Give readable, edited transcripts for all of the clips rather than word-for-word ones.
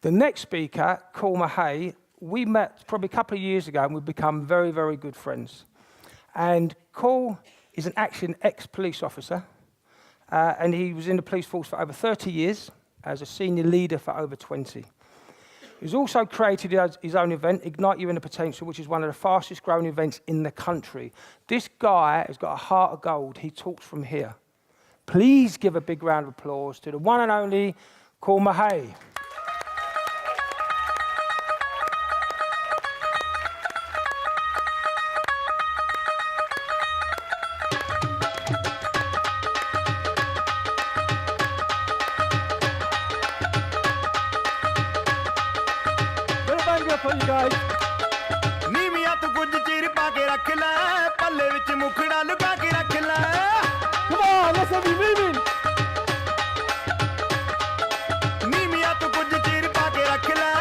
The next speaker, Karl Pearsall, we met probably a couple of years ago, and we've become very, very good friends. And Karl is actually an ex-police officer, and he was in the police force for over 30 years as a senior leader for over 20. He's also created his own event, Ignite Your Inner Potential, which is one of the fastest growing events in the country. This guy has got a heart of gold. He talks from here. Please give a big round of applause to the one and only Karl Pearsall. For you guys. ਨੀਵੀਆਂ ਤੂੰ ਕੁਝ ਚੀਰ ਪਾ ਕੇ ਰੱਖ ਲੈ ਪੱਲੇ ਵਿੱਚ ਮੁਖੜਾ ਲੁਕਾ ਕੇ ਰੱਖ ਲੈ Come on, let's have you moving. ਨੀਵੀਆਂ ਤੂੰ ਕੁਝ ਚੀਰ ਪਾ ਕੇ ਰੱਖ ਲੈ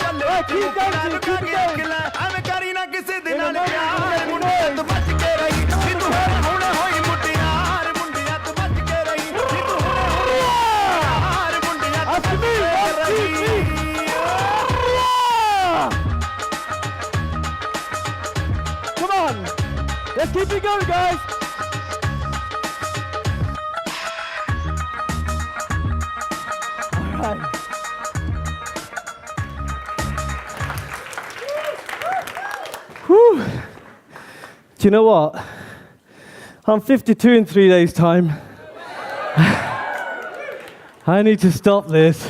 ਪੱਲੇ ਵਿੱਚ ਮੁਖੜਾ ਲੁਕਾ ਕੇ ਰੱਖ ਲੈ ਐਵੇਂ ਕਰੀ ਨਾ ਕਿਸੇ ਦੇ ਨਾਲ ਪਿਆਰ ਮੁੰਡਿਆਂ ਤੋਂ ਬਚ ਕੇ ਰਹੀ ਨੀ ਤੂੰ ਹੁਣ ਹੋਈ ਮੁਟਿਆਰ ਮੁੰਡਿਆਂ ਤੋਂ ਬਚ ਕੇ ਰਹੀ ਨੀ ਤੂੰ ਹੁਣ ਯਾਰ ਮੁੰਡਿਆਂ ਤੋਂ ਬਚ ਕੇ ਰਹੀ Let's keep it going, guys. All right. Whew. Do you know what? I'm 52 in 3 days' time. I need to stop this.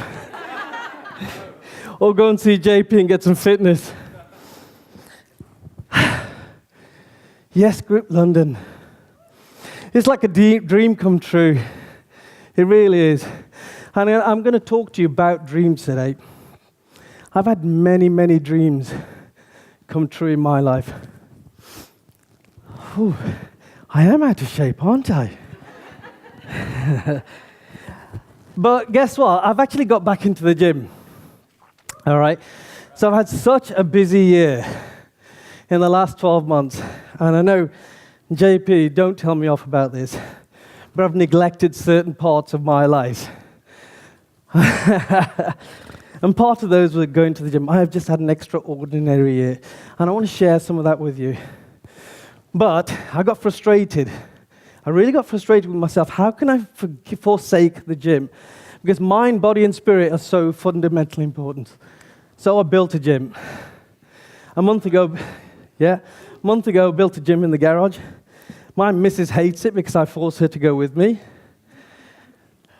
Or go and see JP and get some fitness. Yes, Group London. It's like a dream come true. It really is. And I'm going to talk to you about dreams today. I've had many, many dreams come true in my life. Whew. I am out of shape, aren't I? But guess what? I've actually got back into the gym. All right? So I've had such a busy year in the last 12 months. And I know, JP, don't tell me off about this, but I've neglected certain parts of my life. And part of those were going to the gym. I have just had an extraordinary year, and I want to share some of that with you. But I got frustrated. I really got frustrated with myself. How can I forsake the gym? Because mind, body, and spirit are so fundamentally important. So I built a gym. A month ago, I built a gym in the garage. My missus hates it because I force her to go with me.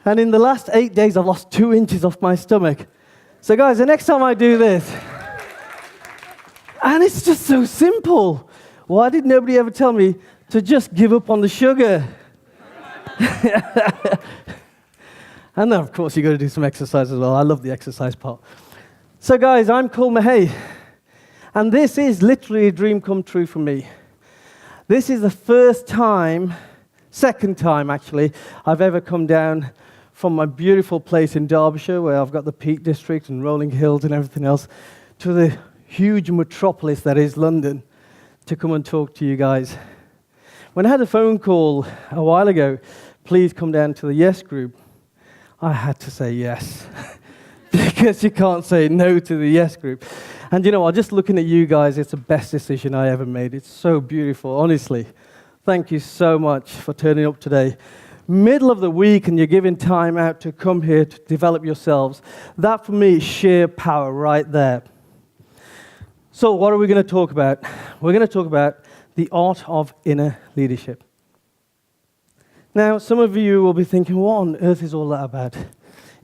And in the last 8 days, I've lost 2 inches off my stomach. So guys, the next time I do this, and it's just so simple. Why did nobody ever tell me to just give up on the sugar? And then, of course, you've got to do some exercise as well. I love the exercise part. So guys, I'm Karl Pearsall. And this is literally a dream come true for me. This is the second time actually, I've ever come down from my beautiful place in Derbyshire, where I've got the Peak District and rolling hills and everything else, to the huge metropolis that is London, to come and talk to you guys. When I had a phone call a while ago, please come down to the Yes group, I had to say yes. Because you can't say no to the Yes group. And you know what, just looking at you guys, it's the best decision I ever made. It's so beautiful, honestly. Thank you so much for turning up today. Middle of the week, and you're giving time out to come here to develop yourselves. That, for me, is sheer power right there. So what are we going to talk about? We're going to talk about the art of inner leadership. Now, some of you will be thinking, what on earth is all that about?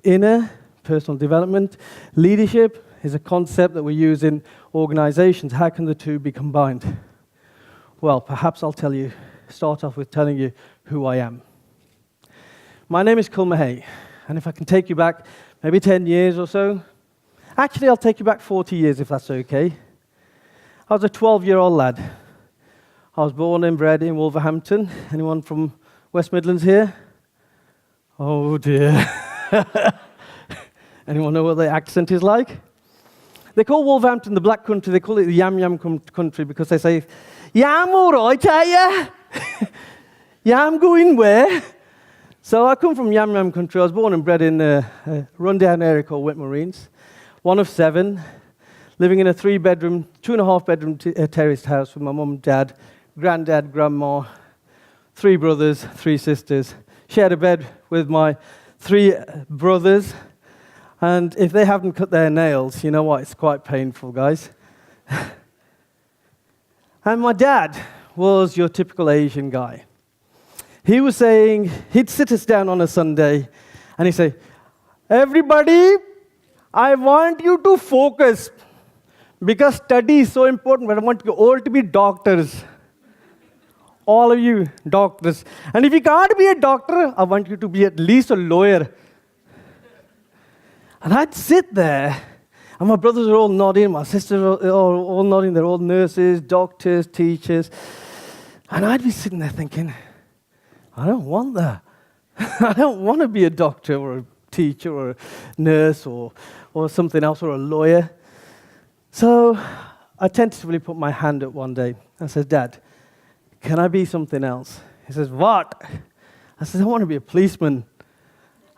Inner personal development, leadership is a concept that we use in organizations. How can the two be combined? Well, perhaps I'll start off with telling you who I am. My name is Karl Pearsall, and if I can take you back maybe 10 years or so, actually I'll take you back 40 years if that's okay. I was a 12-year-old lad. I was born and bred in Wolverhampton. Anyone from West Midlands here? Oh dear. Anyone know what the accent is like? They call Wolverhampton the Black Country. They call it the Yam Yam Country because they say, Yam all right, are ya? Yam going where? So I come from Yam Yam Country. I was born and bred in a rundown area called Whitmarines. one of 7, living in a 3-bedroom, 2.5-bedroom terraced house with my mum and dad, granddad, grandma, 3 brothers, 3 sisters. Shared a bed with my 3 brothers, and if they haven't cut their nails, you know what, it's quite painful, guys. And my dad was your typical Asian guy. He was saying, he'd sit us down on a Sunday, and he'd say, everybody, I want you to focus, because study is so important, but I want you all to be doctors. All of you, doctors. And if you can't be a doctor, I want you to be at least a lawyer. And I'd sit there, and my brothers are all nodding, my sisters are all nodding, they're all nurses, doctors, teachers. And I'd be sitting there thinking, I don't want that. I don't want to be a doctor or a teacher or a nurse or something else or a lawyer. So I tentatively put my hand up one day and said, Dad, can I be something else? He says, what? I said, I want to be a policeman.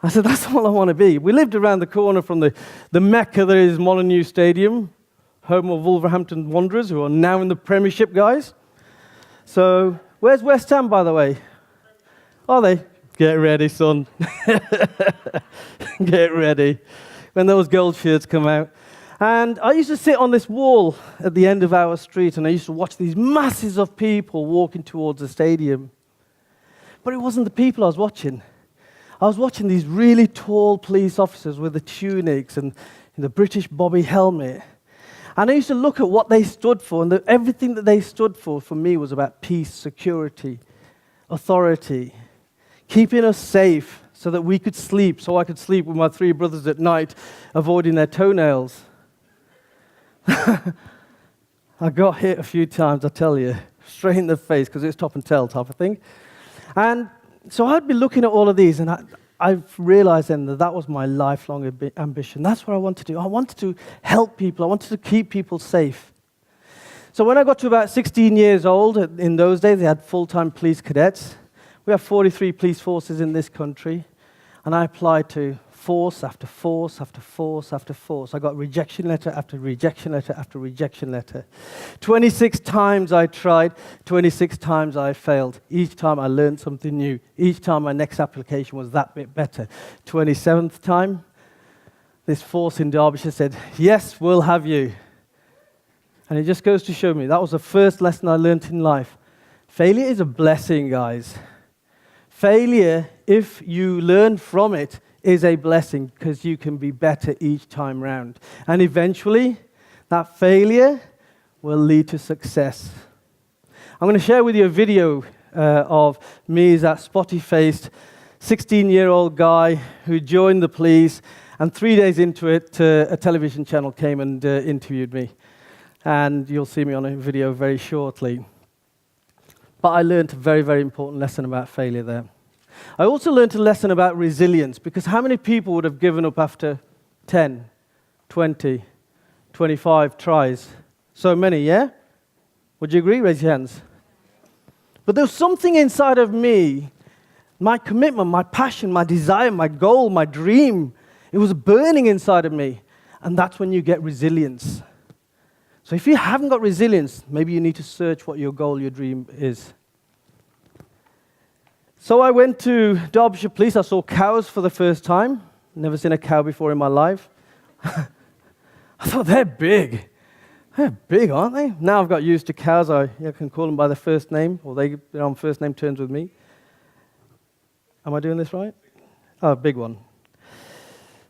I said, that's all I want to be. We lived around the corner from the Mecca that is Molineux Stadium, home of Wolverhampton Wanderers, who are now in the Premiership, guys. So, where's West Ham, by the way? Are they? Get ready, son. Get ready. When those gold shirts come out. And I used to sit on this wall at the end of our street, and I used to watch these masses of people walking towards the stadium. But it wasn't the people I was watching. I was watching these really tall police officers with the tunics and the British Bobby helmet. And I used to look at what they stood for, and everything that they stood for me, was about peace, security, authority, keeping us safe so that we could sleep, so I could sleep with my 3 brothers at night, avoiding their toenails. I got hit a few times, I tell you, straight in the face, because it's top and tail type of thing. And so I'd be looking at all of these, and I've realized then that was my lifelong ambition. That's what I wanted to do. I wanted to help people. I wanted to keep people safe. So when I got to about 16 years old, in those days, they had full-time police cadets. We have 43 police forces in this country, and I applied to force after force after force after force. I got rejection letter after rejection letter after rejection letter. 26 times I tried, 26 times I failed. Each time I learned something new. Each time my next application was that bit better. 27th time, this force in Derbyshire said, yes, we'll have you. And it just goes to show me, that was the first lesson I learned in life. Failure is a blessing, guys. Failure, if you learn from it, is a blessing, because you can be better each time round. And eventually, that failure will lead to success. I'm going to share with you a video of me as that spotty-faced 16-year-old guy who joined the police, and 3 days into it, a television channel came and interviewed me. And you'll see me on a video very shortly. But I learned a very, very important lesson about failure there. I also learned a lesson about resilience, because how many people would have given up after 10, 20, 25 tries? So many, yeah? Would you agree? Raise your hands. But there was something inside of me, my commitment, my passion, my desire, my goal, my dream. It was burning inside of me. And that's when you get resilience. So if you haven't got resilience, maybe you need to search what your goal, your dream is. So I went to Derbyshire Police. I saw cows for the first time. Never seen a cow before in my life. I thought, they're big. They're big, aren't they? Now I've got used to cows. I can call them by their first name, or they're on first name terms with me. Am I doing this right? Oh, big one.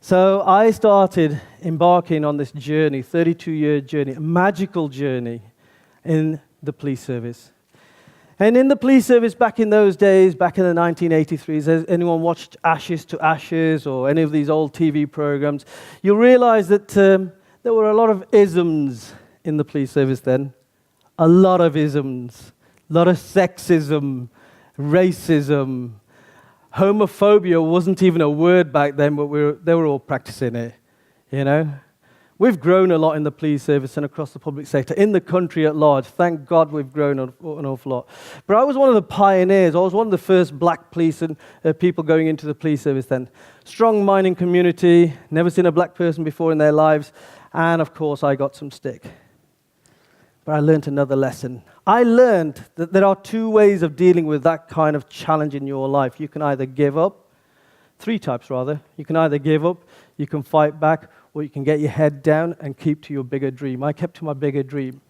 So I started embarking on this journey, 32-year journey, a magical journey in the police service. And in the police service back in those days, back in the 1983s, has anyone watched Ashes to Ashes or any of these old TV programs, you'll realize that there were a lot of isms in the police service then. A lot of isms. A lot of sexism, racism. Homophobia wasn't even a word back then, but they were all practicing it, you know. We've grown a lot in the police service and across the public sector, in the country at large. Thank God we've grown an awful lot. But I was one of the pioneers. I was one of the first black police and people going into the police service then. Strong mining community, never seen a black person before in their lives, and of course I got some stick. But I learned another lesson. I learned that there are two ways of dealing with that kind of challenge in your life. You can either give up, three types rather. You can either give up, you can fight back, or you can get your head down and keep to your bigger dream. I kept to my bigger dream.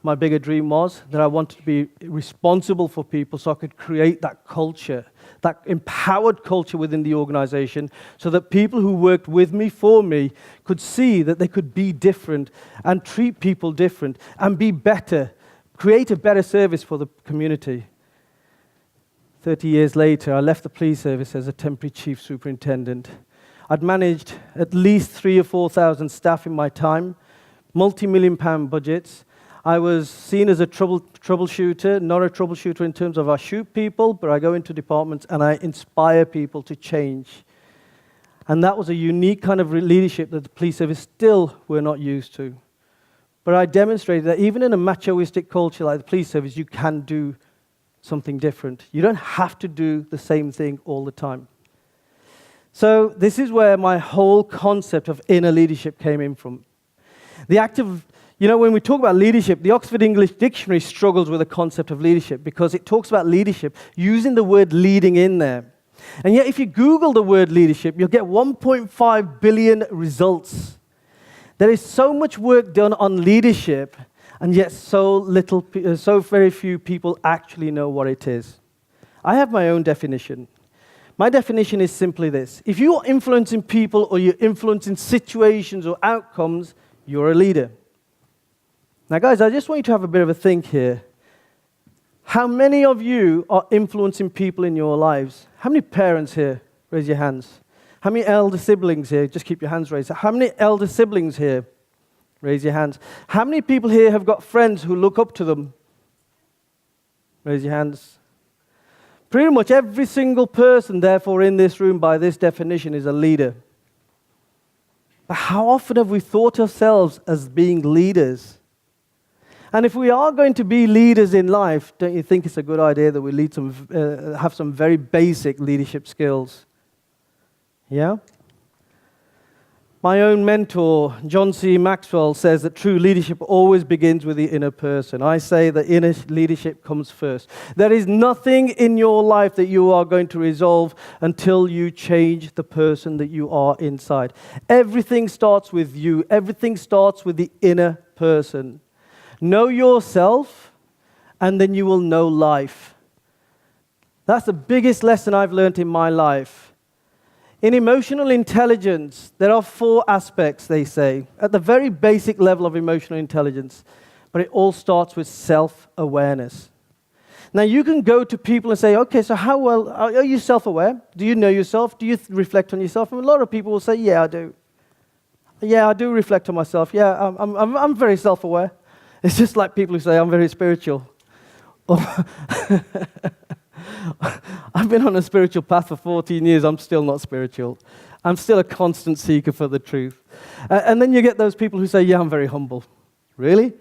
My bigger dream was that I wanted to be responsible for people so I could create that culture, that empowered culture within the organization, so that people who worked with me, for me, could see that they could be different and treat people different and be better, create a better service for the community. 30 years later, I left the police service as a temporary chief superintendent. I'd managed at least 3,000 or 4,000 staff in my time, multi-million-pound budgets. I was seen as a troubleshooter, not a troubleshooter in terms of I shoot people, but I go into departments and I inspire people to change. And that was a unique kind of leadership that the police service still were not used to. But I demonstrated that even in a machoistic culture like the police service, you can do something different. You don't have to do the same thing all the time. So this is where my whole concept of inner leadership came in from. The act of, when we talk about leadership, the Oxford English Dictionary struggles with the concept of leadership because it talks about leadership using the word leading in there. And yet if you Google the word leadership, you'll get 1.5 billion results. There is so much work done on leadership, and yet so very few people actually know what it is. I have my own definition. My definition is simply this. If you're influencing people or you're influencing situations or outcomes, you're a leader. Now, guys, I just want you to have a bit of a think here. How many of you are influencing people in your lives? How many parents here? Raise your hands. How many elder siblings here? Just keep your hands raised. How many elder siblings here? Raise your hands. How many people here have got friends who look up to them? Raise your hands. Pretty much every single person, therefore, in this room, by this definition, is a leader. But how often have we thought ourselves as being leaders? And if we are going to be leaders in life, don't you think it's a good idea that we have some very basic leadership skills? Yeah? My own mentor, John C. Maxwell, says that true leadership always begins with the inner person. I say that inner leadership comes first. There is nothing in your life that you are going to resolve until you change the person that you are inside. Everything starts with you. Everything starts with the inner person. Know yourself, and then you will know life. That's the biggest lesson I've learned in my life. In emotional intelligence, there are 4 aspects, they say, at the very basic level of emotional intelligence. But it all starts with self-awareness. Now, you can go to people and say, okay, so how well, are you self-aware? Do you know yourself? Do you reflect on yourself? And a lot of people will say, yeah, I do. Yeah, I do reflect on myself. Yeah, I'm very self-aware. It's just like people who say, I'm very spiritual. I've been on a spiritual path for 14 years. I'm still not spiritual. I'm still a constant seeker for the truth. And then you get those people who say, yeah, I'm very humble. Really?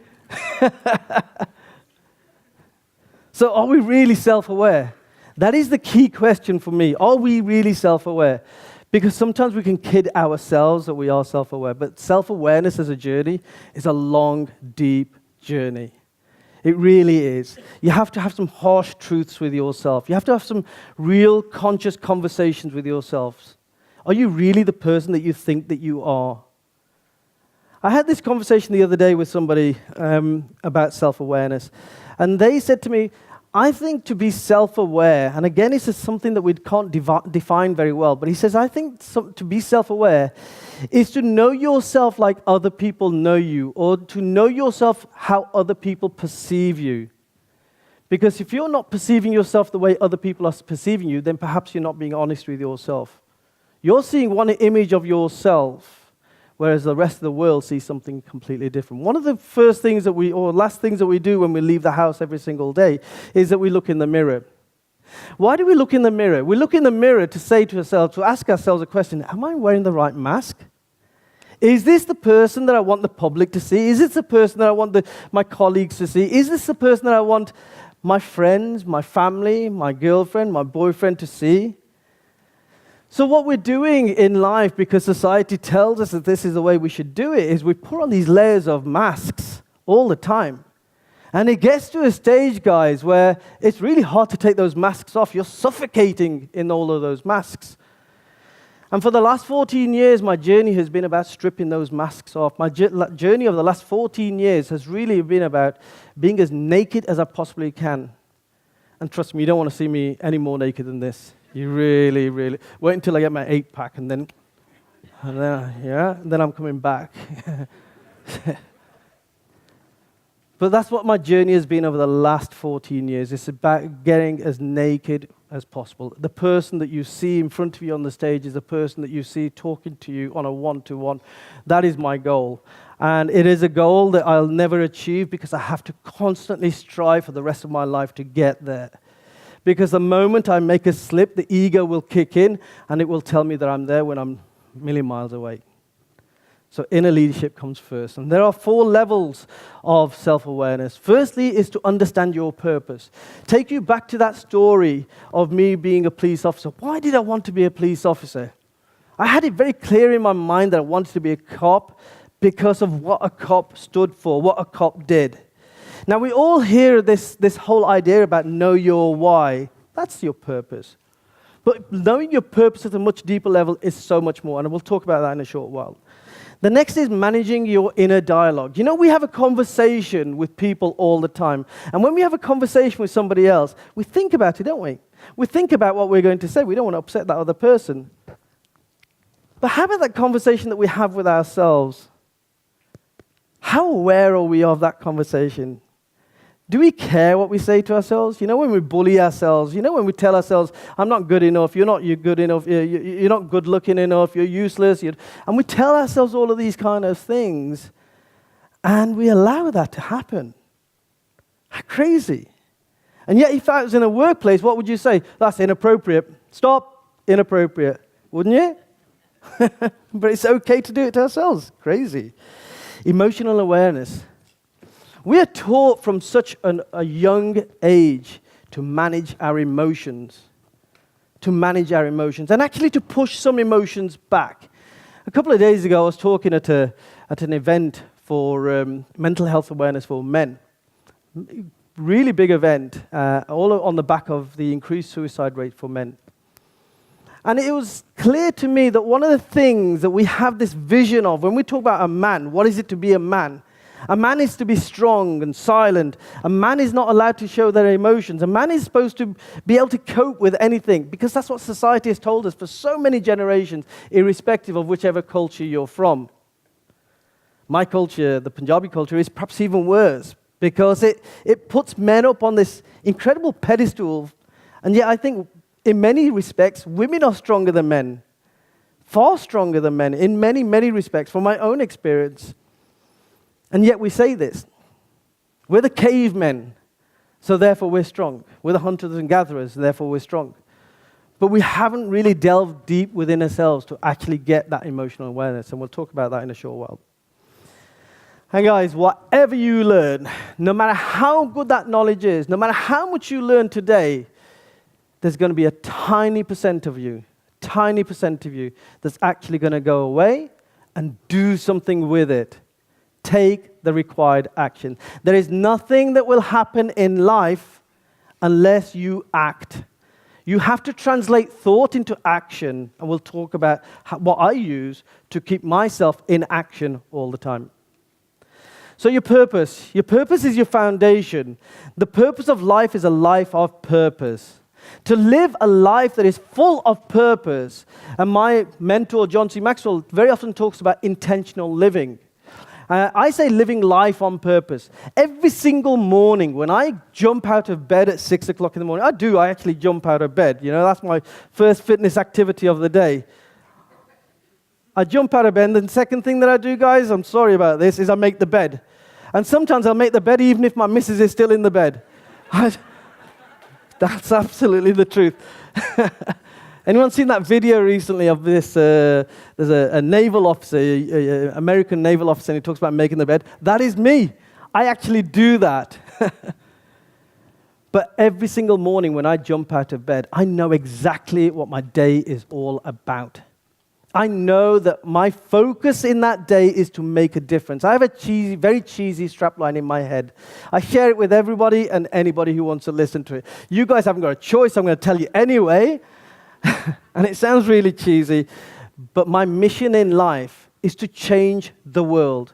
So are we really self-aware? That is the key question for me. Are we really self-aware? Because sometimes we can kid ourselves that we are self-aware. But self-awareness as a journey is a long, deep journey. It really is. You have to have some harsh truths with yourself. You have to have some real conscious conversations with yourselves. Are you really the person that you think that you are? I had this conversation the other day with somebody about self-awareness. And they said to me, I think to be self-aware, and again, this is something that we can't define very well, but he says, I think to be self-aware is to know yourself like other people know you, or to know yourself how other people perceive you. Because if you're not perceiving yourself the way other people are perceiving you, then perhaps you're not being honest with yourself. You're seeing one image of yourself, whereas the rest of the world sees something completely different. One of the first things that last things that we do when we leave the house every single day is that we look in the mirror. Why do we look in the mirror? We look in the mirror to say to ourselves, to ask ourselves a question, am I wearing the right mask? Is this the person that I want the public to see? Is this the person that I want my colleagues to see? Is this the person that I want my friends, my family, my girlfriend, my boyfriend to see? So what we're doing in life, because society tells us that this is the way we should do it, is we put on these layers of masks all the time. And it gets to a stage, guys, where it's really hard to take those masks off. You're suffocating in all of those masks. And for the last 14 years, my journey has been about stripping those masks off. My journey of the last 14 years has really been about being as naked as I possibly can. And trust me, you don't want to see me any more naked than this. You really, really. Wait until I get my 8-pack and then I'm coming back. But that's what my journey has been over the last 14 years. It's about getting as naked as possible. The person that you see in front of you on the stage is the person that you see talking to you on a one-to-one. That is my goal. And it is a goal that I'll never achieve because I have to constantly strive for the rest of my life to get there. Because the moment I make a slip, the ego will kick in and it will tell me that I'm there when I'm a million miles away. So inner leadership comes first. And there are 4 levels of self-awareness. Firstly is to understand your purpose. Take you back to that story of me being a police officer. Why did I want to be a police officer? I had it very clear in my mind that I wanted to be a cop because of what a cop stood for, what a cop did. Now we all hear this whole idea about know your why. That's your purpose. But knowing your purpose at a much deeper level is so much more. And we'll talk about that in a short while. The next is managing your inner dialogue. You know, we have a conversation with people all the time. And when we have a conversation with somebody else, we think about it, don't we? We think about what we're going to say. We don't want to upset that other person. But how about that conversation that we have with ourselves? How aware are we of that conversation? Do we care what we say to ourselves? You know, when we bully ourselves, you know, when we tell ourselves, I'm not good enough, you're not good enough, you're not good looking enough, you're useless. And we tell ourselves all of these kind of things, and we allow that to happen. How crazy. And yet, if I was in a workplace, what would you say? That's inappropriate. Stop, inappropriate. Wouldn't you? But it's okay to do it to ourselves. Crazy. Emotional awareness. We are taught from such a young age to manage our emotions, and actually to push some emotions back. A couple of days ago, I was talking at an event for mental health awareness for men. Really big event, all on the back of the increased suicide rate for men. And it was clear to me that one of the things that we have this vision of, when we talk about a man, what is it to be a man? A man is to be strong and silent. A man is not allowed to show their emotions. A man is supposed to be able to cope with anything because that's what society has told us for so many generations, irrespective of whichever culture you're from. My culture, the Punjabi culture, is perhaps even worse because it puts men up on this incredible pedestal. And yet I think in many respects, women are stronger than men, far stronger than men in many, many respects from my own experience. And yet we say this. We're the cavemen, so therefore we're strong. We're the hunters and gatherers, therefore we're strong. But we haven't really delved deep within ourselves to actually get that emotional awareness, and we'll talk about that in a short while. And guys, whatever you learn, no matter how good that knowledge is, no matter how much you learn today, there's going to be a tiny percent of you that's actually going to go away and do something with it. Take the required action. There is nothing that will happen in life unless you act. You have to translate thought into action, and we'll talk about what I use to keep myself in action all the time. So your purpose is your foundation. The purpose of life is a life of purpose. To live a life that is full of purpose, and my mentor, John C. Maxwell, very often talks about intentional living. I say living life on purpose. Every single morning when I jump out of bed at 6 o'clock in the morning, I actually jump out of bed. You know, that's my first fitness activity of the day. I jump out of bed, and the second thing that I do, guys, I'm sorry about this, is I make the bed. And sometimes I'll make the bed even if my missus is still in the bed. That's absolutely the truth. Anyone seen that video recently of this? There's a naval officer, American naval officer, and he talks about making the bed. That is me. I actually do that. But every single morning when I jump out of bed, I know exactly what my day is all about. I know that my focus in that day is to make a difference. I have a very cheesy strapline in my head. I share it with everybody and anybody who wants to listen to it. You guys haven't got a choice. I'm going to tell you anyway. And it sounds really cheesy, but my mission in life is to change the world.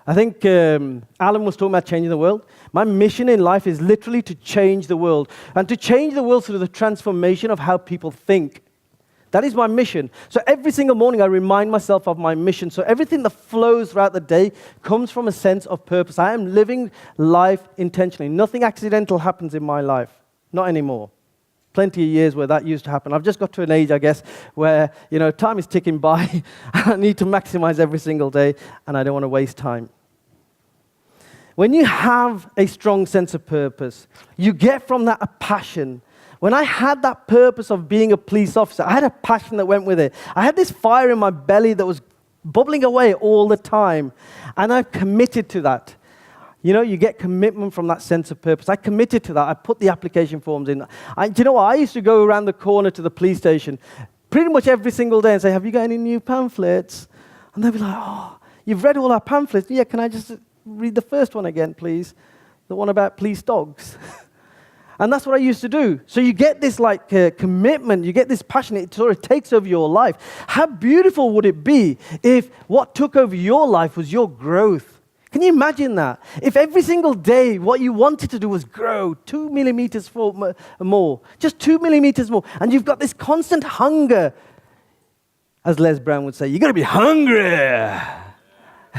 I think Alan was talking about changing the world. My mission in life is literally to change the world, and to change the world through the transformation of how people think. That is my mission. So every single morning I remind myself of my mission. So everything that flows throughout the day comes from a sense of purpose. I am living life intentionally. Nothing accidental happens in my life. Not anymore. Plenty of years where that used to happen. I've just got to an age, I guess, where, time is ticking by. I need to maximize every single day, and I don't want to waste time. When you have a strong sense of purpose, you get from that a passion. When I had that purpose of being a police officer, I had a passion that went with it. I had this fire in my belly that was bubbling away all the time, and I committed to that. You get commitment from that sense of purpose. I committed to that. I put the application forms in. Do you know what? I used to go around the corner to the police station pretty much every single day and say, have you got any new pamphlets? And they'd be like, oh, you've read all our pamphlets. Yeah, can I just read the first one again, please? The one about police dogs. And that's what I used to do. So you get this commitment, you get this passion, it sort of takes over your life. How beautiful would it be if what took over your life was your growth? Can you imagine that? If every single day what you wanted to do was grow 2 millimeters more, just 2 millimeters more, and you've got this constant hunger, as Les Brown would say, you've got to be hungry.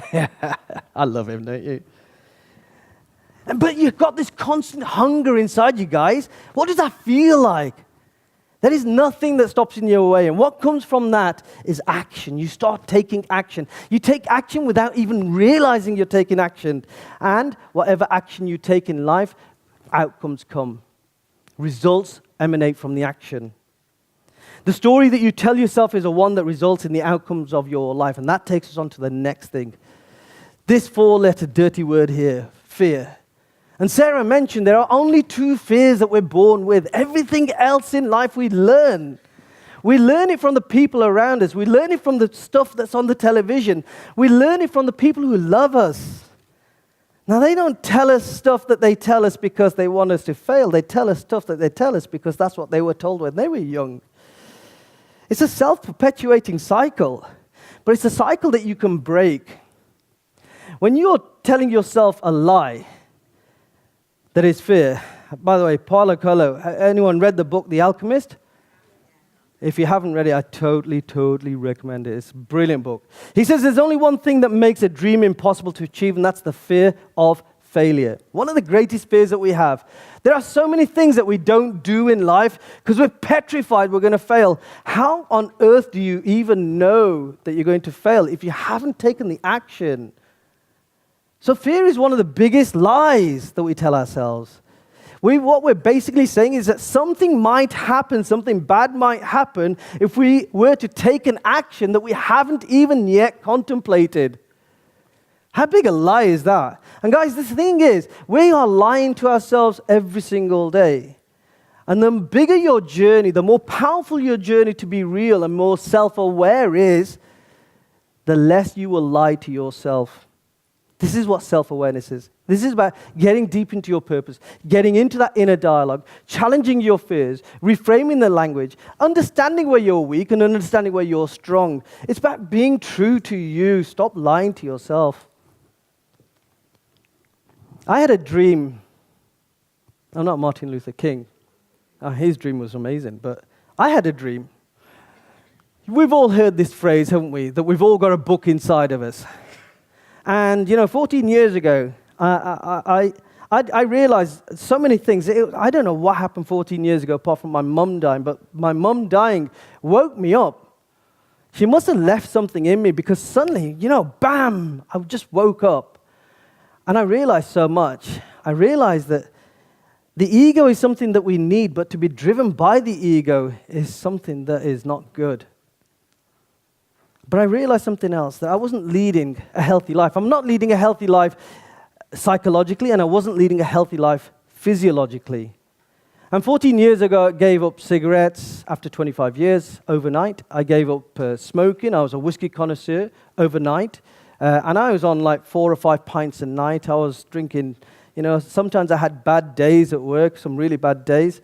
I love him, don't you? But you've got this constant hunger inside you guys. What does that feel like? There is nothing that stops in your way. And what comes from that is action. You start taking action. You take action without even realizing you're taking action. And whatever action you take in life, outcomes come. Results emanate from the action. The story that you tell yourself is the one that results in the outcomes of your life. And that takes us on to the next thing. This 4-letter dirty word here, fear. And Sarah mentioned there are only 2 fears that we're born with. Everything else in life we learn. We learn it from the people around us. We learn it from the stuff that's on the television. We learn it from the people who love us. Now, they don't tell us stuff that they tell us because they want us to fail. They tell us stuff that they tell us because that's what they were told when they were young. It's a self-perpetuating cycle, but it's a cycle that you can break. When you're telling yourself a lie, that is fear. By the way, Paulo Coelho, anyone read the book The Alchemist? If you haven't read it, I totally recommend it. It's a brilliant book. He says there's only one thing that makes a dream impossible to achieve, and that's the fear of failure. One of the greatest fears that we have. There are so many things that we don't do in life because we're petrified we're going to fail. How on earth do you even know that you're going to fail if you haven't taken the action? So fear is one of the biggest lies that we tell ourselves. What we're basically saying is that something might happen, something bad might happen if we were to take an action that we haven't even yet contemplated. How big a lie is that? And guys, the thing is, we are lying to ourselves every single day. And the bigger your journey, the more powerful your journey to be real and more self-aware is, the less you will lie to yourself. This is what self-awareness is. This is about getting deep into your purpose, getting into that inner dialogue, challenging your fears, reframing the language, understanding where you're weak and understanding where you're strong. It's about being true to you. Stop lying to yourself. I had a dream. I'm not Martin Luther King. His dream was amazing, but I had a dream. We've all heard this phrase, haven't we, that we've all got a book inside of us. And, 14 years ago, I realized so many things. I don't know what happened 14 years ago apart from my mum dying, but my mum dying woke me up. She must have left something in me because suddenly, bam, I just woke up. And I realized so much. I realized that The ego is something that we need, but to be driven by the ego is something that is not good. But I realized something else, that I wasn't leading a healthy life. I'm not leading a healthy life psychologically, and I wasn't leading a healthy life physiologically. And 14 years ago, I gave up cigarettes after 25 years overnight. I gave up smoking. I was a whiskey connoisseur overnight. And I was on like 4 or 5 pints a night. I was drinking, sometimes I had bad days at work, some really bad days.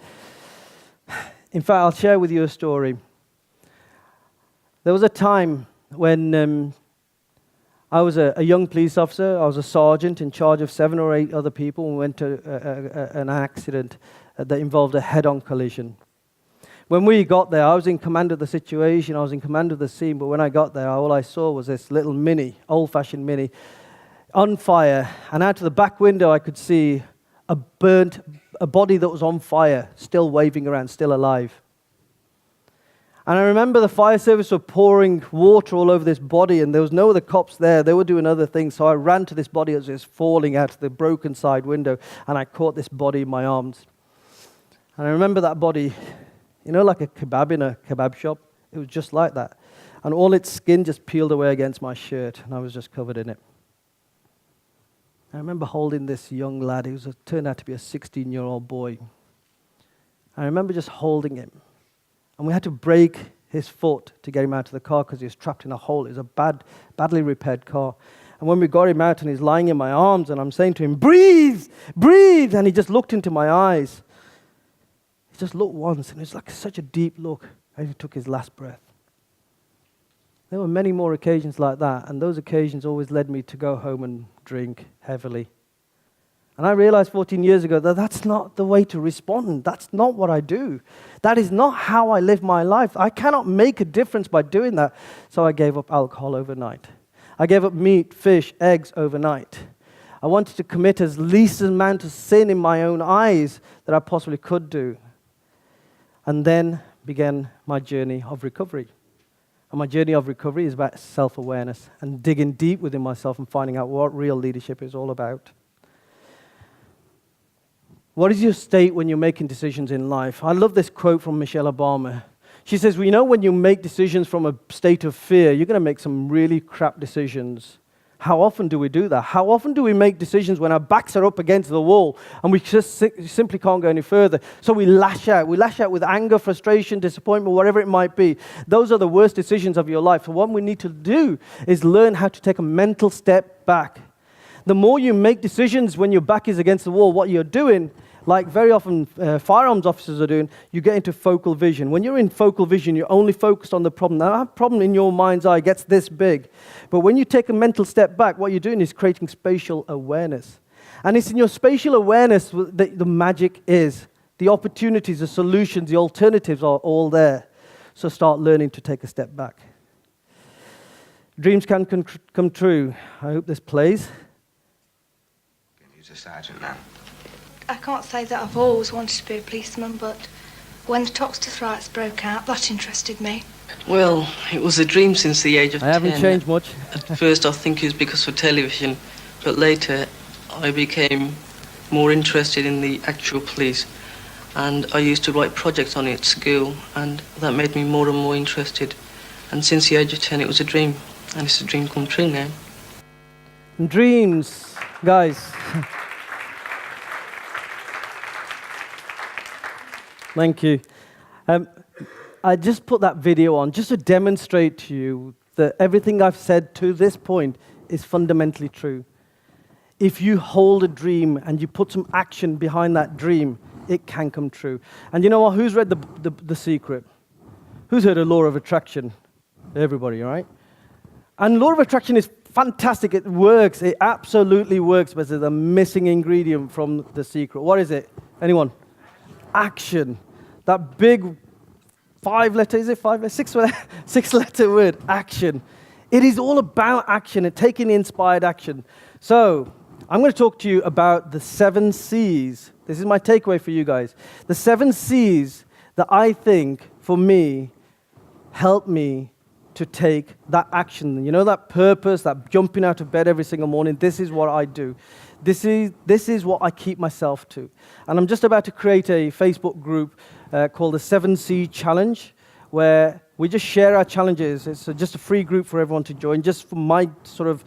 In fact, I'll share with you a story. There was a time when I was a young police officer. I was a sergeant in charge of 7 or 8 other people, and we went to an accident that involved a head-on collision. When we got there, I was in command of the situation, I was in command of the scene, but when I got there, all I saw was this little Mini, old-fashioned Mini, on fire, and out of the back window I could see a body that was on fire, still waving around, still alive. And I remember the fire service were pouring water all over this body, and there was no other cops there. They were doing other things, so I ran to this body as it was falling out of the broken side window, and I caught this body in my arms. And I remember that body, like a kebab in a kebab shop. It was just like that. And all its skin just peeled away against my shirt, and I was just covered in it. I remember holding this young lad. He turned out to be a 16-year-old boy. I remember just holding him. And we had to break his foot to get him out of the car because he was trapped in a hole. It was a badly repaired car. And when we got him out and he's lying in my arms and I'm saying to him, breathe, breathe. And he just looked into my eyes. He just looked once and it was like such a deep look. And he took his last breath. There were many more occasions like that. And those occasions always led me to go home and drink heavily. And I realized 14 years ago that that's not the way to respond. That's not what I do. That is not how I live my life. I cannot make a difference by doing that. So I gave up alcohol overnight. I gave up meat, fish, eggs overnight. I wanted to commit as least amount of sin in my own eyes that I possibly could do. And then began my journey of recovery. And my journey of recovery is about self-awareness and digging deep within myself and finding out what real leadership is all about. What is your state when you're making decisions in life? I love this quote from Michelle Obama. She says, when you make decisions from a state of fear, you're going to make some really crap decisions. How often do we do that? How often do we make decisions when our backs are up against the wall and we just simply can't go any further? So we lash out. We lash out with anger, frustration, disappointment, whatever it might be. Those are the worst decisions of your life. So what we need to do is learn how to take a mental step back. The more you make decisions when your back is against the wall, what you're doing, like very often firearms officers are doing, you get into focal vision. When you're in focal vision, you're only focused on the problem. Now, that problem in your mind's eye gets this big. But when you take a mental step back, what you're doing is creating spatial awareness. And it's in your spatial awareness that the magic is. The opportunities, the solutions, the alternatives are all there. So start learning to take a step back. Dreams can come true. I hope this plays. He's a sergeant now. I can't say that I've always wanted to be a policeman, but when the Toxteth riots broke out, that interested me. Well, it was a dream since the age of 10. I haven't changed much. At first I think it was because of television, but later I became more interested in the actual police. And I used to write projects on it at school, and that made me more and more interested. And since the age of 10 it was a dream, and it's a dream come true now. Dreams, guys. Thank you. I just put that video on just to demonstrate to you that everything I've said to this point is fundamentally true. If you hold a dream and you put some action behind that dream, it can come true. And you know what? Who's read The Secret? Who's heard of Law of Attraction? Everybody, right? And Law of Attraction is fantastic. It works. It absolutely works. But there's a missing ingredient from The Secret. What is it? Anyone? Action. That big 6-letter word, action. It is all about action and taking inspired action. So I'm going to talk to you about the 7 C's. This is my takeaway for you guys. The 7 C's that I think, for me, help me to take that action. You know, that purpose, that jumping out of bed every single morning. This is what I do. This is what I keep myself to. And I'm just about to create a Facebook group called the 7C Challenge, where we just share our challenges. It's just a free group for everyone to join, just for my sort of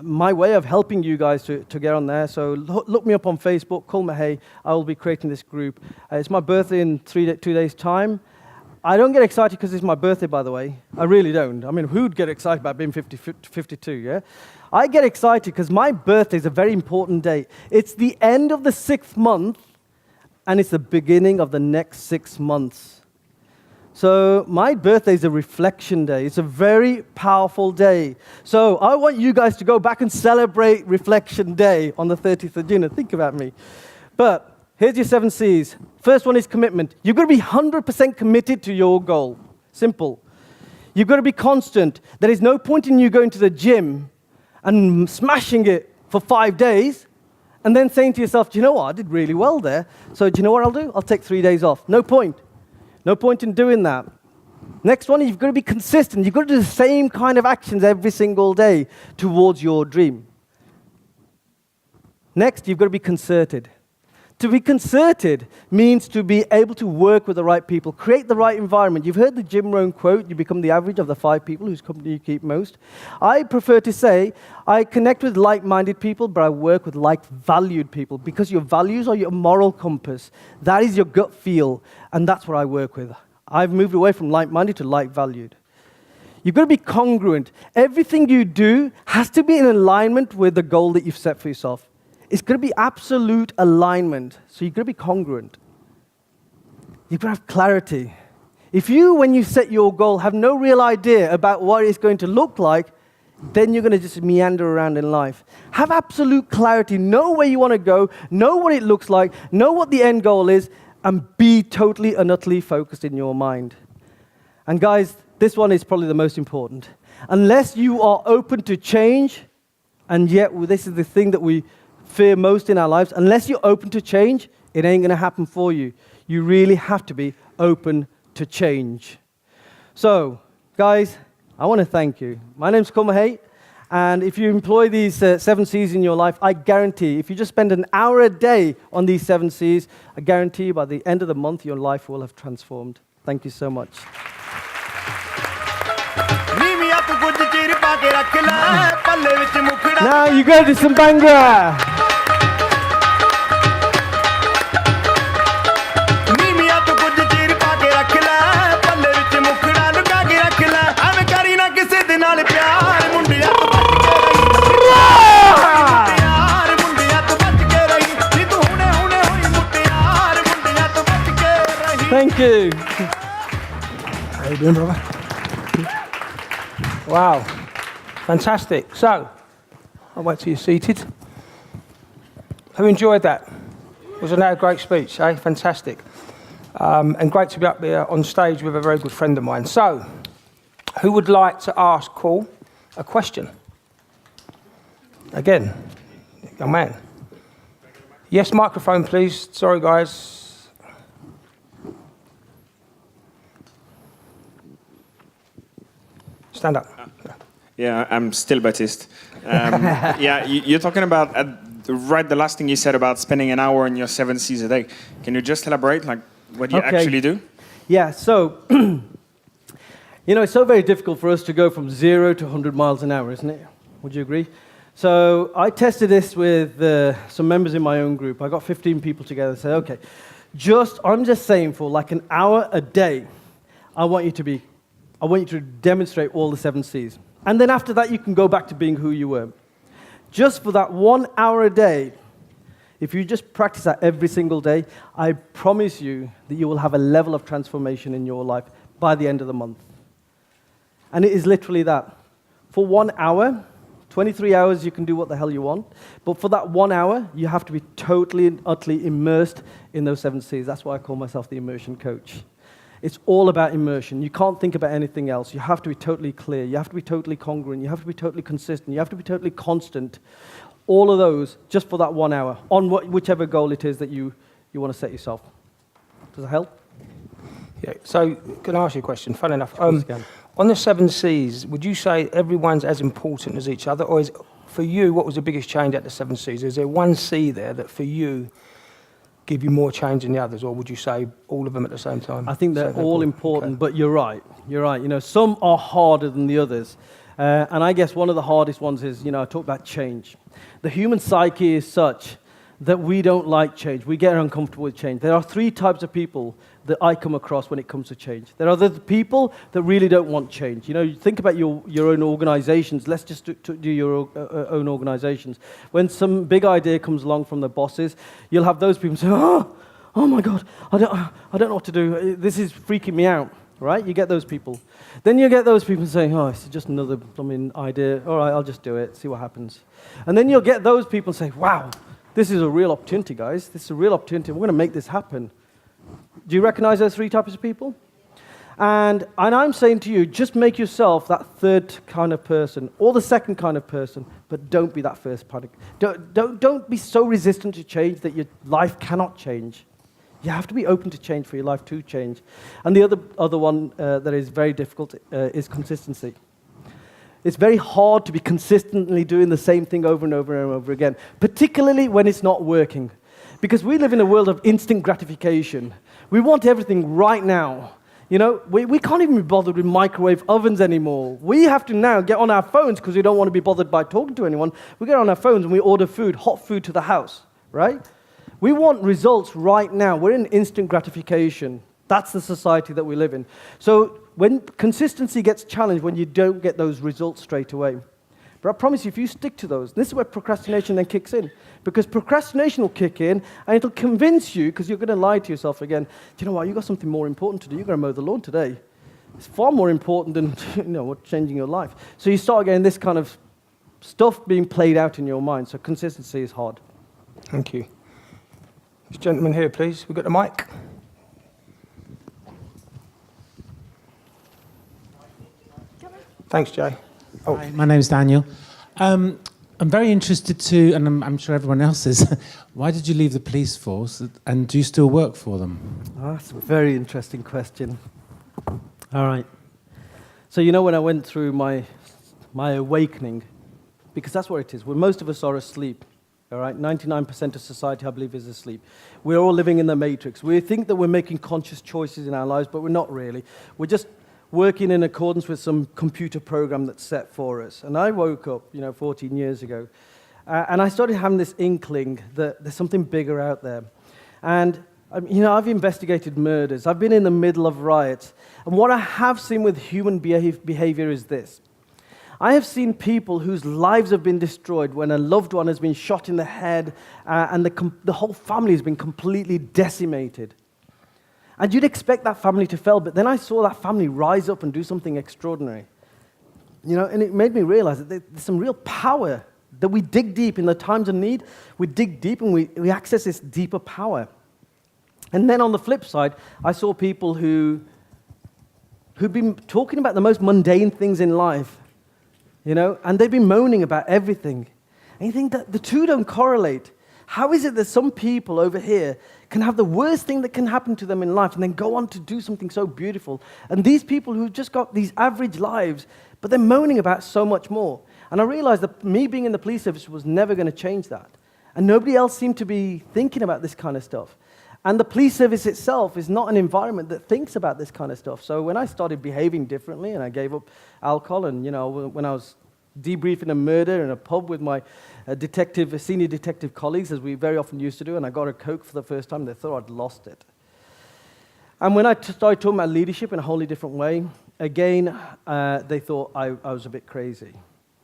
my way of helping you guys to get on there. So look me up on Facebook, Karl Pearsall. I will be creating this group. It's my birthday in 2 days' time. I don't get excited because it's my birthday, by the way. I really don't. I mean, who'd get excited about being 52, yeah? I get excited because my birthday is a very important date. It's the end of the 6th month, and it's the beginning of the next 6 months. So my birthday is a reflection day. It's a very powerful day. So I want you guys to go back and celebrate Reflection Day on the 30th of June. Think about me. But here's your 7 C's. First one is commitment. You've got to be 100% committed to your goal. Simple. You've got to be constant. There is no point in you going to the gym and smashing it for 5 days and then saying to yourself, do you know what? I did really well there. So do you know what I'll do? I'll take 3 days off. No point. No point in doing that. Next one, you've got to be consistent. You've got to do the same kind of actions every single day towards your dream. Next, you've got to be concerted. To be concerted means to be able to work with the right people, create the right environment. You've heard the Jim Rohn quote, you become the average of the 5 people whose company you keep most. I prefer to say, I connect with like-minded people, but I work with like-valued people, because your values are your moral compass. That is your gut feel, and that's what I work with. I've moved away from like-minded to like-valued. You've got to be congruent. Everything you do has to be in alignment with the goal that you've set for yourself. It's going to be absolute alignment. So you've got to be congruent. You've got to have clarity. If you, when you set your goal, have no real idea about what it's going to look like, then you're going to just meander around in life. Have absolute clarity. Know where you want to go. Know what it looks like. Know what the end goal is. And be totally and utterly focused in your mind. And guys, this one is probably the most important. Unless you are open to change, and yet this is the thing that we fear most in our lives, unless you're open to change, it ain't going to happen for you. You really have to be open to change. So, guys, I want to thank you. My name's Karl Pearsall, and if you employ these 7 C's in your life, I guarantee, if you just spend an hour a day on these 7 C's, I guarantee you by the end of the month, your life will have transformed. Thank you so much. Now you go to some Bhangra. Thank you. How you doing, brother? Wow, fantastic. So, I'll wait till you're seated. Who enjoyed that? Wasn't that a great speech, eh? Fantastic. And great to be up there on stage with a very good friend of mine. So, who would like to ask Karl a question? Again, young man. Yes, microphone, please. Sorry, guys. Stand up. Yeah, I'm still Baptiste. Yeah, you're talking about the last thing you said about spending an hour on your 7 C's a day. Can you just elaborate, like what you actually do? Yeah, so, it's so very difficult for us to go from 0 to 100 miles an hour, isn't it? Would you agree? So I tested this with some members in my own group. I got 15 people together and said, okay, I'm just saying for like an hour a day, I want you to demonstrate all the 7 C's. And then after that, you can go back to being who you were. Just for that 1 hour a day, if you just practice that every single day, I promise you that you will have a level of transformation in your life by the end of the month. And it is literally that. For 1 hour, 23 hours, you can do what the hell you want. But for that 1 hour, you have to be totally and utterly immersed in those 7 C's. That's why I call myself the immersion coach. It's all about immersion. You can't think about anything else. You have to be totally clear. You have to be totally congruent. You have to be totally consistent. You have to be totally constant. All of those just for that 1 hour on whichever goal it is that you want to set yourself. Does that help? Yeah. So, can I ask you a question? Fun enough. On the 7 C's, would you say everyone's as important as each other, or is for you, what was the biggest change at the Seven Seas? Is there one sea there that for you give you more change than the others, or would you say all of them at the same time? I think they're all important, but you're right. You're right. You know, some are harder than the others. And I guess one of the hardest ones is, you know, I talk about change. The human psyche is such that we don't like change. We get uncomfortable with change. There are three types of people that I come across when it comes to change. There are the people that really don't want change. You know, you think about your own organizations. Let's just do your own organizations. When some big idea comes along from the bosses, you'll have those people say, oh my God, I don't know what to do. This is freaking me out, right? You get those people. Then you get those people saying, oh, it's just another blooming idea. All right, I'll just do it, see what happens. And then you'll get those people say, wow, this is a real opportunity, guys. This is a real opportunity. We're going to make this happen. Do you recognize those three types of people? And I'm saying to you, just make yourself that third kind of person or the second kind of person, but don't be that first panic. Don't be so resistant to change that your life cannot change. You have to be open to change for your life to change. And the other one that is very difficult is consistency. It's very hard to be consistently doing the same thing over and over and over again, particularly when it's not working. Because we live in a world of instant gratification. We want everything right now. You know, we can't even be bothered with microwave ovens anymore. We have to now get on our phones because we don't want to be bothered by talking to anyone. We get on our phones and we order food, hot food to the house, right? We want results right now. We're in instant gratification. That's the society that we live in. So when consistency gets challenged, when you don't get those results straight away. But I promise you, if you stick to those, this is where procrastination then kicks in. Because procrastination will kick in, and it'll convince you, because you're going to lie to yourself again, do you know what, you've got something more important to do. You've got to mow the lawn today. It's far more important than changing your life. So you start getting this kind of stuff being played out in your mind. So consistency is hard. Thank you. This gentleman here, please. We've got the mic. Thanks, Jay. Oh. Hi, my name's Daniel. I'm very interested to, and I'm sure everyone else is, why did you leave the police force, and do you still work for them? Oh, that's a very interesting question. All right. So you know when I went through my awakening, because that's what it is, when most of us are asleep, all right? 99% of society, I believe, is asleep. We're all living in the matrix. We think that we're making conscious choices in our lives, but we're not really. We're just working in accordance with some computer program that's set for us. And I woke up, 14 years ago, and I started having this inkling that there's something bigger out there. And, I've investigated murders. I've been in the middle of riots. And what I have seen with human behavior is this. I have seen people whose lives have been destroyed when a loved one has been shot in the head and the whole family has been completely decimated. And you'd expect that family to fail, but then I saw that family rise up and do something extraordinary. And it made me realize that there's some real power, that we dig deep in the times of need. We dig deep and we access this deeper power. And then on the flip side, I saw people who'd been talking about the most mundane things in life, and they've been moaning about everything. And you think that the two don't correlate. How is it that some people over here can have the worst thing that can happen to them in life and then go on to do something so beautiful? And these people who've just got these average lives, but they're moaning about so much more. And I realized that me being in the police service was never going to change that. And nobody else seemed to be thinking about this kind of stuff. And the police service itself is not an environment that thinks about this kind of stuff. So when I started behaving differently and I gave up alcohol, and when I was debriefing a murder in a pub with my senior detective colleagues, as we very often used to do, and I got a Coke for the first time, they thought I'd lost it. And when I started talking about leadership in a wholly different way, again, they thought I was a bit crazy.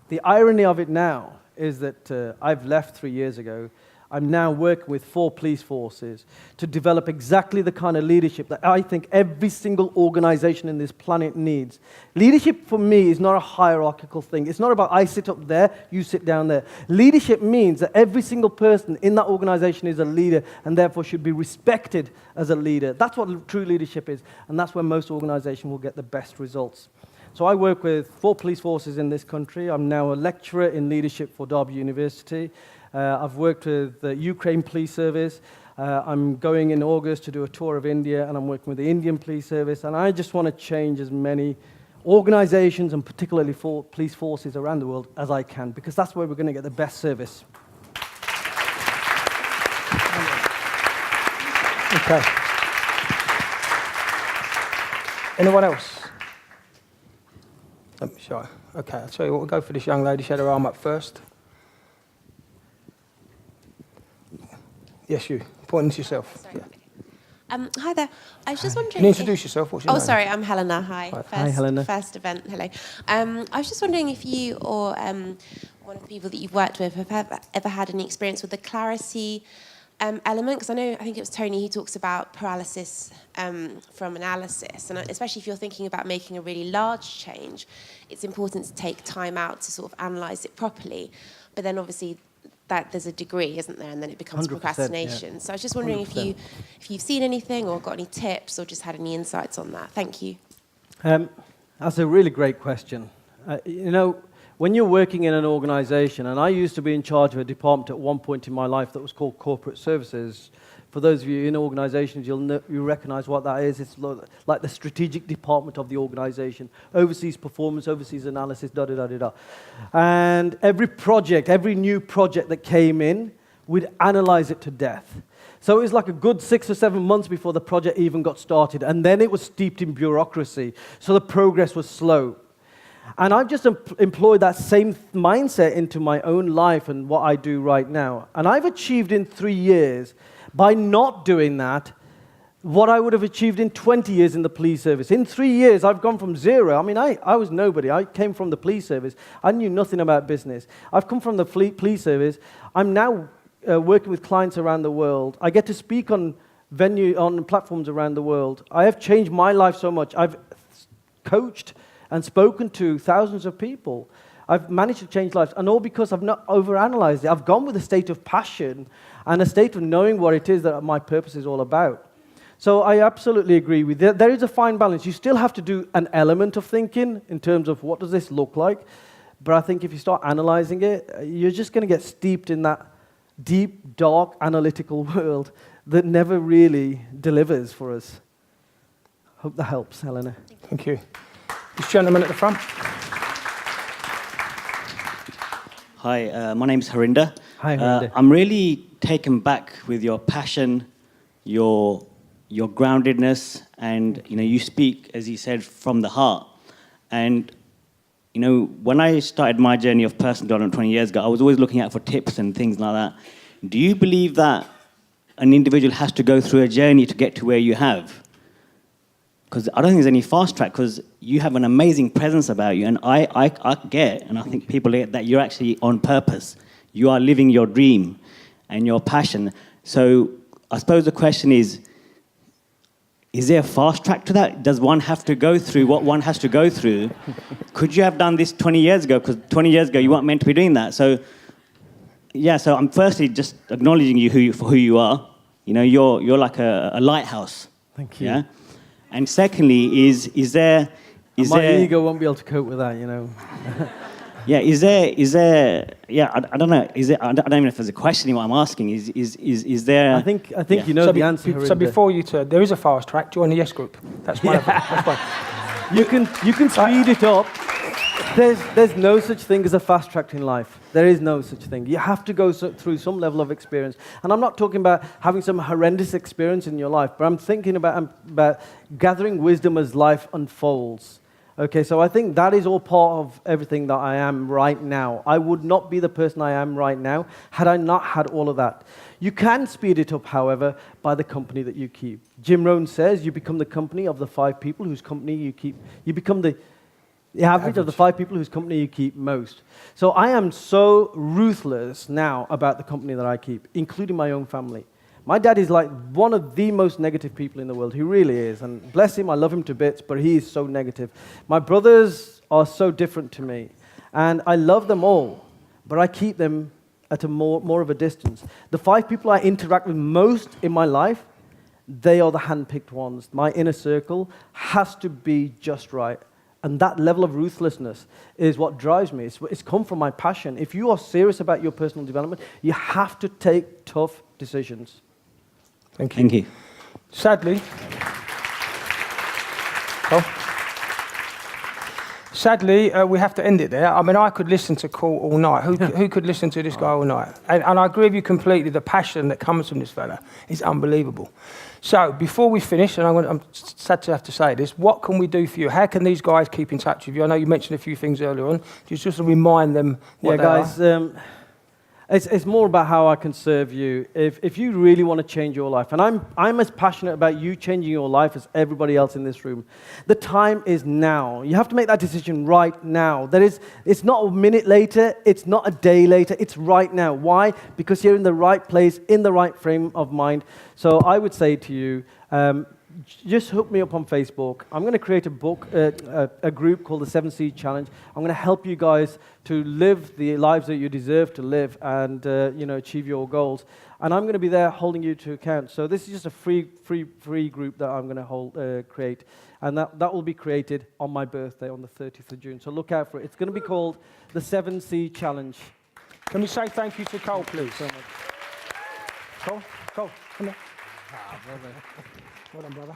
The irony of it now is that I've left 3 years ago. I'm now working with 4 police forces to develop exactly the kind of leadership that I think every single organization in this planet needs. Leadership for me is not a hierarchical thing. It's not about I sit up there, you sit down there. Leadership means that every single person in that organization is a leader and therefore should be respected as a leader. That's what true leadership is, and that's where most organizations will get the best results. So I work with 4 police forces in this country. I'm now a lecturer in leadership for Derby University. I've worked with the Ukraine Police Service. I'm going in August to do a tour of India, and I'm working with the Indian Police Service. And I just want to change as many organizations and particularly for police forces around the world as I can, because that's where we're going to get the best service. Okay. Anyone else? Sure. Okay, I'll tell you what, we'll go for this young lady. She had her arm up first. Yes, you. Pointing to yourself. Sorry. Yeah. Hi there. I was just wondering. Can you introduce yourself? What's your name? Sorry, I'm Helena. Hi. Hi. Hi, Helena. First event. Hello. I was just wondering if you or one of the people that you've worked with have ever had any experience with the clarity element, because I think it was Tony who talks about paralysis from analysis, and especially if you're thinking about making a really large change, it's important to take time out to sort of analyse it properly. But then obviously that there's a degree, isn't there, and then it becomes procrastination. Yeah. So I was just wondering 100%. if you've seen anything or got any tips or just had any insights on that. Thank you. That's a really great question. When you're working in an organization, and I used to be in charge of a department at one point in my life that was called corporate services. For those of you in organizations, you recognize what that is. It's like the strategic department of the organization, oversees performance, oversees analysis, da-da-da-da-da. And every new project that came in, we'd analyze it to death. So it was like a good 6 or 7 months before the project even got started. And then it was steeped in bureaucracy, so the progress was slow. And I've just employed that same mindset into my own life and what I do right now. And I've achieved in 3 years, by not doing that, what I would have achieved in 20 years in the police service. In 3 years, I've gone from zero. I mean, I was nobody. I came from the police service. I knew nothing about business. I've come from the police service. I'm now working with clients around the world. I get to speak on platforms around the world. I have changed my life so much. I've coached and spoken to thousands of people. I've managed to change lives, and all because I've not overanalyzed it. I've gone with a state of passion and a state of knowing what it is that my purpose is all about. So I absolutely agree with that. There is a fine balance. You still have to do an element of thinking in terms of what does this look like, but I think if you start analyzing it, you're just going to get steeped in that deep, dark, analytical world that never really delivers for us. Hope that helps, Helena. Thank you. This gentleman at the front. Hi, my name's Harinder. Hi, Harinder. I'm really taken back with your passion, your groundedness, and you speak, as you said, from the heart. And when I started my journey of personal development 20 years ago, I was always looking out for tips and things like that. Do you believe that an individual has to go through a journey to get to where you have? Because I don't think there's any fast track, because you have an amazing presence about you, and I get, and I think people get that you're actually on purpose. You are living your dream and your passion. So I suppose the question is there a fast track to that? Does one have to go through what one has to go through? Could you have done this 20 years ago? Because 20 years ago you weren't meant to be doing that. So yeah, so I'm firstly just acknowledging you for who you are. You're like a lighthouse. Thank you. Yeah. And secondly, is there my ego won't be able to cope with that, Yeah, is there? Yeah, I don't know. I don't even know if there's a question in what I'm asking. Is there? I think you know the answer. So before you turn, there is a fast track. Join the Yes Group. That's one. That's one. You can speed it up. There's no such thing as a fast track in life. There is no such thing. You have to go through some level of experience. And I'm not talking about having some horrendous experience in your life, but I'm thinking about gathering wisdom as life unfolds. Okay, so I think that is all part of everything that I am right now. I would not be the person I am right now had I not had all of that. You can speed it up, however, by the company that you keep. Jim Rohn says you become the company of the 5 people whose company you keep. You become the average of the 5 people whose company you keep most. So I am so ruthless now about the company that I keep, including my own family. My dad is like one of the most negative people in the world. He really is. And bless him, I love him to bits, but he is so negative. My brothers are so different to me. And I love them all, but I keep them at a more of a distance. The 5 people I interact with most in my life, they are the hand-picked ones. My inner circle has to be just right. And that level of ruthlessness is what drives me. It's come from my passion. If you are serious about your personal development, you have to take tough decisions. Thank you. Thank you. Sadly, Sadly, we have to end it there. I mean, I could listen to Karl all night. Who could listen to this guy all night? And I agree with you completely. The passion that comes from this fella is unbelievable. So before we finish, and I'm sad to have to say this, what can we do for you? How can these guys keep in touch with you? I know you mentioned a few things earlier on. Just to remind them what they are. It's more about how I can serve you. If you really want to change your life, and I'm as passionate about you changing your life as everybody else in this room, the time is now. You have to make that decision right now. It's not a minute later, it's not a day later, it's right now. Why? Because you're in the right place, in the right frame of mind. So I would say to you, just hook me up on Facebook. I'm going to create a group called the 7C Challenge. I'm going to help you guys to live the lives that you deserve to live and achieve your goals. And I'm going to be there holding you to account. So this is just a free group that I'm going to create. And that will be created on my birthday on the 30th of June. So look out for it. It's going to be called the 7C Challenge. Can we say thank you to Karl, please? So much. Karl, come here. Well done, brother.